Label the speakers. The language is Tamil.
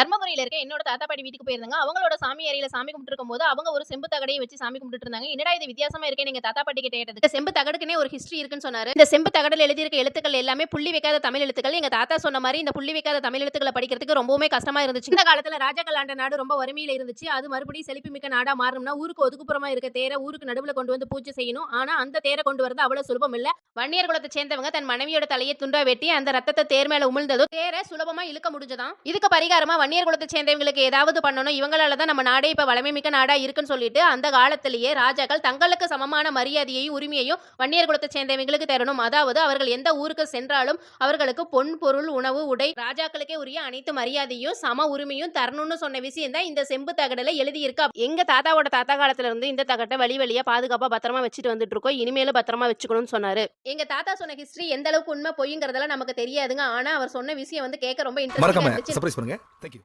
Speaker 1: தர்மபுரியில இருக்க என்னோட தாத்தா பாட்டி வீட்டுக்கு போயிருந்தாங்க. அவங்களோட சாமி அறையில சாமி கும்பிட்டு இருக்கும்போது, அவங்க ஒரு செம்பு தகடையை வச்சு சாமி கும்பிட்டுட்டு இருந்தாங்க. என்னடா இது வித்தியாசமா இருக்கேன்னு எங்க தாத்தா பாட்டி கிட்ட கேட்டதுக்கு, செம்பு தகடுக்குன்னே ஒரு ஹிஸ்டரி இருக்குன்னு சொன்னாரு. இந்த செம்பு தகடுல எழுதியிருக்க எழுத்துக்கள் எல்லாமே புள்ளி வைக்காத தமிழ் எழுத்துக்கள். எங்க தாத்தா சொன்ன மாதிரி இந்த புள்ளி வைக்காத தமிழ் எழுத்துக்களை படிக்கிறதுக்கு ரொம்பவுமே கஷ்டமா இருந்துச்சு. இந்த காலத்துல ராஜாக்கள் ஆண்ட நாடு ரொம்ப வறுமையில இருந்துச்சு. அது மறுபடியும் செழிப்பு மிக்க நாடா மாறணும்னா ஊருக்கு ஒதுக்குப்புறமா இருக்க தேரை ஊருக்கு நடுவுல கொண்டு வந்து பூஜை செய்யணும். ஆனா அந்த தேரை கொண்டு வரது அவ்வளவு சுலபம் இல்ல. வன்னியர் குலத்தை சேர்ந்தவங்க தன் மனைவியோட தலையை துண்டா வெட்டி அந்த ரத்தத்தை தேர் மேல உமிழ்ந்ததும் தேரை சுலபமா இழுக்க முடிஞ்சதாம். இதுக்கு பரிகாரமா வன்னியர் குலத்தை சேர்ந்தவங்களுக்கு ஏதாவது பண்ணணும், இவங்களால தான் நம்ம நாடே இப்ப வளமை மிக்க நாடா இருக்குன்னு சொல்லிட்டு அந்த காலத்திலேயே ராஜாக்கள் தங்களுக்கு சமமான மரியாதையையும் உரிமையையும் வன்னியர் குலத்தை சேர்ந்தவங்களுக்கு தரணும். அதாவது அவர்கள் எந்த ஊருக்கு சென்றாலும் அவர்களுக்கு பொன் பொருள் உணவு உடை ராஜாக்களுக்கே உரிய அனைத்து மரியாதையும் சம உரிமையும் தரணும்னு சொன்ன விஷயம் தான் இந்த செம்பு தகடல எழுதி இருக்கா. எங்க தாத்தாவோட தாத்தா காலத்துல இருந்து இந்த தகட்டை வழியா பாதுகாப்பா பத்திரமா வச்சுட்டு வந்துட்டு இருக்கோம். இனிமேலும் பத்திரமா வச்சுக்கணும்னு சொன்னாரு. எங்க தாத்தா சொன்ன ஹிஸ்டரி எந்த அளவுக்கு உண்மை பொய்ங்கிறதெல்லாம் நமக்கு தெரியாதுங்க. ஆனா அவர் சொன்ன விஷயம் வந்து கேட்க ரொம்ப இன்ட்ரெஸ்டிங்கா இருந்துச்சு.
Speaker 2: சர்ப்ரைஸ் பண்ணுங்க. Thank you.